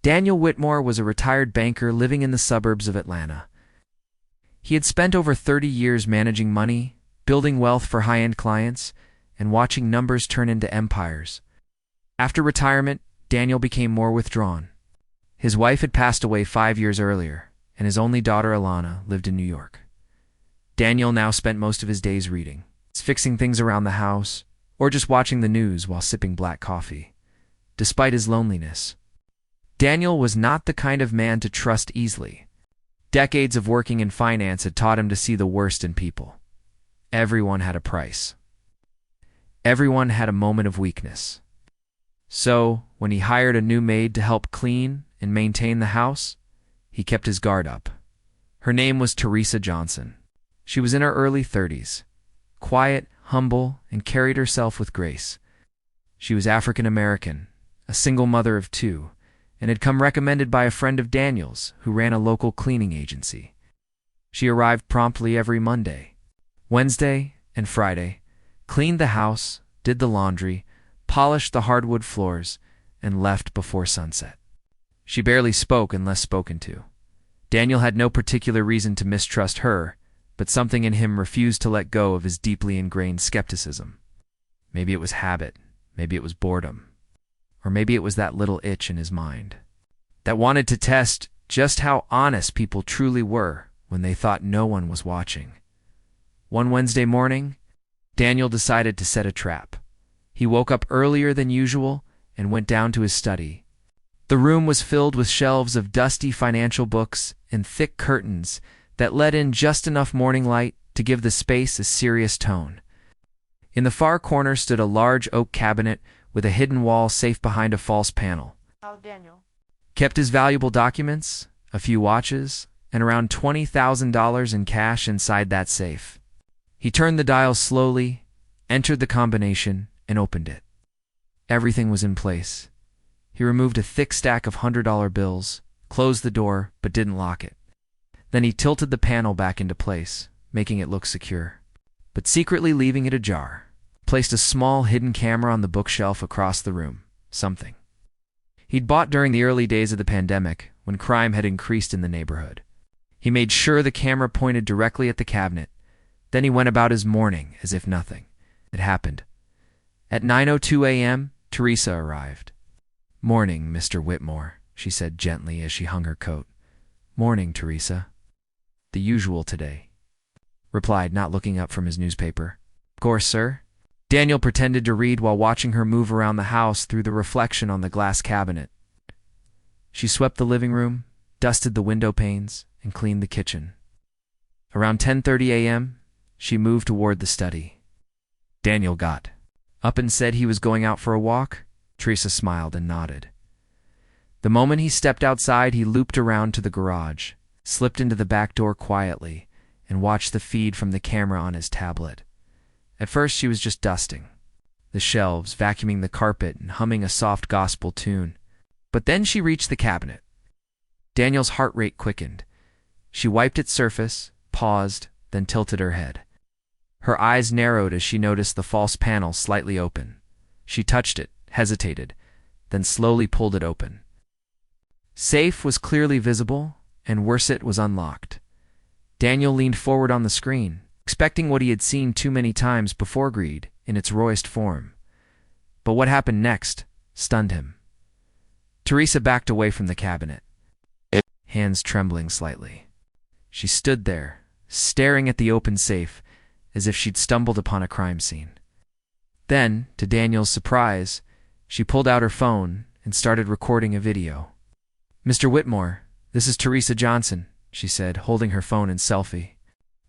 Daniel Whitmore was a retired banker living in the suburbs of Atlanta. He had spent over 30 years managing money, building wealth for high-end clients, and watching numbers turn into empires. After retirement, Daniel became more withdrawn. His wife had passed away 5 years earlier, and his only daughter, Alana, lived in New York. Daniel now spent most of his days reading, fixing things around the house, or just watching the news while sipping black coffee. Despite his loneliness, Daniel was not the kind of man to trust easily. Decades of working in finance had taught him to see the worst in people. Everyone had a price. Everyone had a moment of weakness. So, when he hired a new maid to help clean and maintain the house, he kept his guard up. Her name was Teresa Johnson. She was in her early 30s, quiet, humble, and carried herself with grace. She was African American, a single mother of 2, and had come recommended by a friend of Daniel's who ran a local cleaning agency. She arrived promptly every Monday, Wednesday, and Friday, cleaned the house, did the laundry, polished the hardwood floors, and left before sunset. She barely spoke unless spoken to. Daniel had no particular reason to mistrust her, but something in him refused to let go of his deeply ingrained skepticism. Maybe it was habit, maybe it was boredom, or maybe it was that little itch in his mind that wanted to test just how honest people truly were when they thought no one was watching. One Wednesday morning, Daniel decided to set a trap. He woke up earlier than usual and went down to his study. The room was filled with shelves of dusty financial books and thick curtains that let in just enough morning light to give the space a serious tone. In the far corner stood a large oak cabinet with a hidden wall safe behind a false panel. Daniel Kept his valuable documents, a few watches, and around $20,000 in cash inside that safe. He turned the dial slowly, entered the combination, and opened it. Everything was in place. He removed a thick stack of $100 bills, closed the door, but didn't lock it. Then he tilted the panel back into place, making it look secure, but secretly leaving it ajar. Placed a small hidden camera on the bookshelf across the room, something he'd bought during the early days of the pandemic when crime had increased in the neighborhood. He made sure the camera pointed directly at the cabinet. Then he went about his morning as if nothing had happened. At 9:02 a.m., Teresa arrived. "Morning, Mr. Whitmore," she said gently as she hung her coat. "Morning, Teresa." "The usual today," replied, not looking up from his newspaper. "Of course, sir." Daniel pretended to read while watching her move around the house through the reflection on the glass cabinet. She swept the living room, dusted the window panes, and cleaned the kitchen. Around 10:30 a.m., she moved toward the study. Daniel got up and said he was going out for a walk. Teresa smiled and nodded. The moment he stepped outside, he looped around to the garage, slipped into the back door quietly, and watched the feed from the camera on his tablet. At first, she was just dusting the shelves, vacuuming the carpet, and humming a soft gospel tune. But then she reached the cabinet. Daniel's heart rate quickened. She wiped its surface, paused, then tilted her head. Her eyes narrowed as she noticed the false panel slightly open. She touched it, hesitated, then slowly pulled it open. Safe was clearly visible, and Worset was unlocked. Daniel leaned forward on the screen, expecting what he had seen too many times before: greed in its rawest form. But what happened next stunned him. Teresa backed away from the cabinet, hands trembling slightly. She stood there, staring at the open safe, as if she'd stumbled upon a crime scene. Then, to Daniel's surprise, she pulled out her phone and started recording a video. "Mr. Whitmore, this is Teresa Johnson," she said, holding her phone in selfie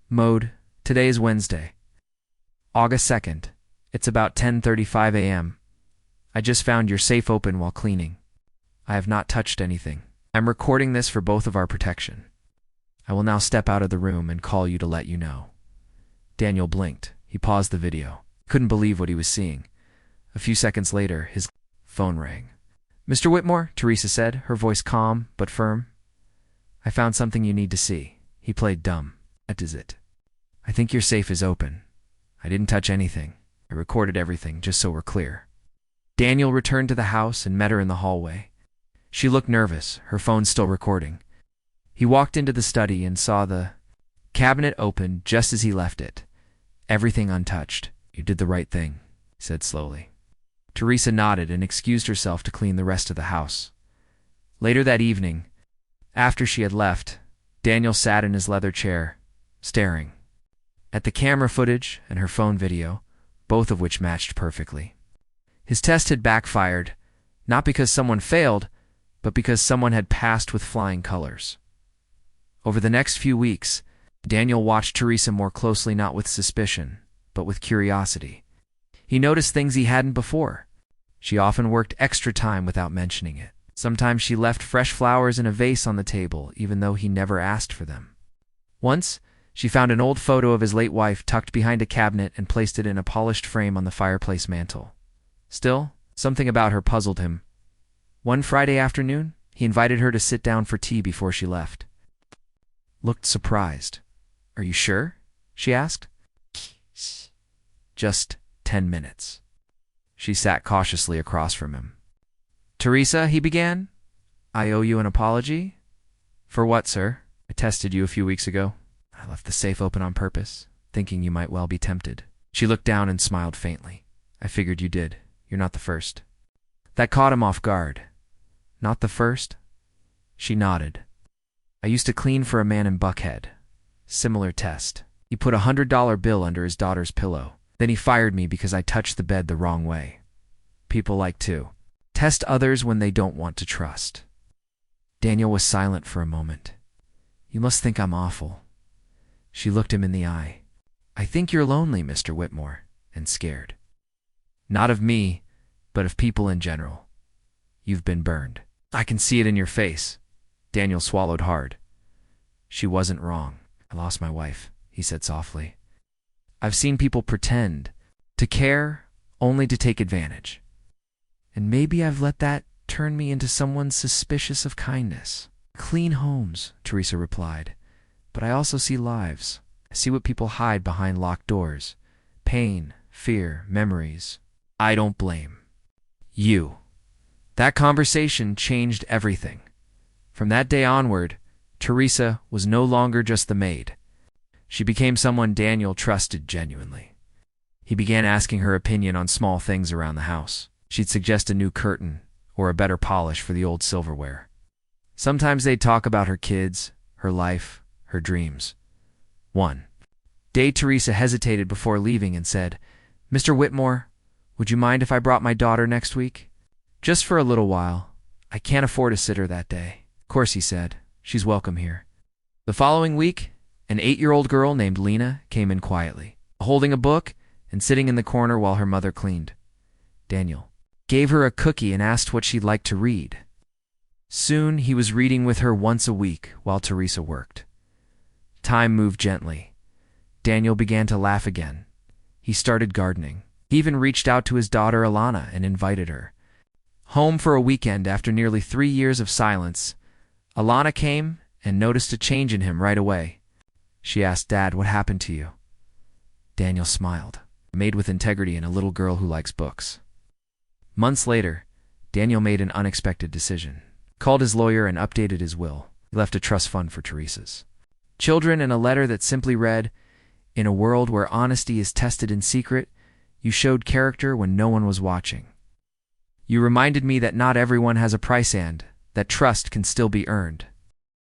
mode. "Today is Wednesday, August 2nd. It's about 10:35 a.m. I just found your safe open while cleaning. I have not touched anything. I'm recording this for both of our protection. I will now step out of the room and call you to let you know." Daniel blinked. He paused the video. Couldn't believe what he was seeing. A few seconds later, his phone rang. "Mr. Whitmore," Teresa said, her voice calm but firm. "I found something you need to see." He played dumb. "What is it?" "I think your safe is open. I didn't touch anything. I recorded everything, just so we're clear." Daniel returned to the house and met her in the hallway. She looked nervous, her phone still recording. He walked into the study and saw the cabinet open just as he left it. Everything untouched. "You did the right thing," he said slowly. Teresa nodded and excused herself to clean the rest of the house. Later that evening, after she had left, Daniel sat in his leather chair, staring at the camera footage and her phone video, both of which matched perfectly. His test had backfired, not because someone failed, but because someone had passed with flying colors. Over the next few weeks, Daniel watched Teresa more closely, not with suspicion, but with curiosity. He noticed things he hadn't before. She often worked extra time without mentioning it. Sometimes she left fresh flowers in a vase on the table, even though he never asked for them. Once, she found an old photo of his late wife tucked behind a cabinet and placed it in a polished frame on the fireplace mantel. Still, something about her puzzled him. One Friday afternoon, he invited her to sit down for tea before she left. Looked surprised. "Are you sure?" she asked. "Just 10 minutes. She sat cautiously across from him. "Teresa," he began, "I owe you an apology." "For what, sir?" "I tested you a few weeks ago. I left the safe open on purpose, thinking you might well be tempted." She looked down and smiled faintly. "I figured you did. You're not the first." That caught him off guard. "Not the first?" She nodded. "I used to clean for a man in Buckhead. Similar test. He put a $100 bill under his daughter's pillow. Then he fired me because I touched the bed the wrong way. People like to test others when they don't want to trust." Daniel was silent for a moment. "You must think I'm awful." She looked him in the eye. "I think you're lonely, Mr. Whitmore, and scared. Not of me, but of people in general. You've been burned. I can see it in your face." Daniel swallowed hard. She wasn't wrong. "I lost my wife," he said softly. "I've seen people pretend to care only to take advantage. And maybe I've let that turn me into someone suspicious of kindness." "Clean homes," Teresa replied. "But I also see lives. I see what people hide behind locked doors. Pain, fear, memories. I don't blame you." That conversation changed everything. From that day onward, Teresa was no longer just the maid. She became someone Daniel trusted genuinely. He began asking her opinion on small things around the house. She'd suggest a new curtain or a better polish for the old silverware. Sometimes they'd talk about her kids, her life, her dreams. One day, Teresa hesitated before leaving and said, "Mr. Whitmore, would you mind if I brought my daughter next week? Just for a little while. I can't afford a sitter that day." "Of course," he said. "She's welcome here." The following week, an 8-year-old girl named Lena came in quietly, holding a book and sitting in the corner while her mother cleaned. Daniel gave her a cookie and asked what she'd like to read. Soon he was reading with her once a week while Teresa worked. Time moved gently. Daniel began to laugh again. He started gardening. He even reached out to his daughter Alana and invited her home for a weekend. After nearly 3 years of silence, Alana came and noticed a change in him right away. She asked, "Dad, what happened to you?" Daniel smiled. "A maid with integrity and a little girl who likes books." Months later, Daniel made an unexpected decision. Called his lawyer and updated his will. He left a trust fund for Teresa's children and a letter that simply read, "In a world where honesty is tested in secret, you showed character when no one was watching. You reminded me that not everyone has a price and that trust can still be earned."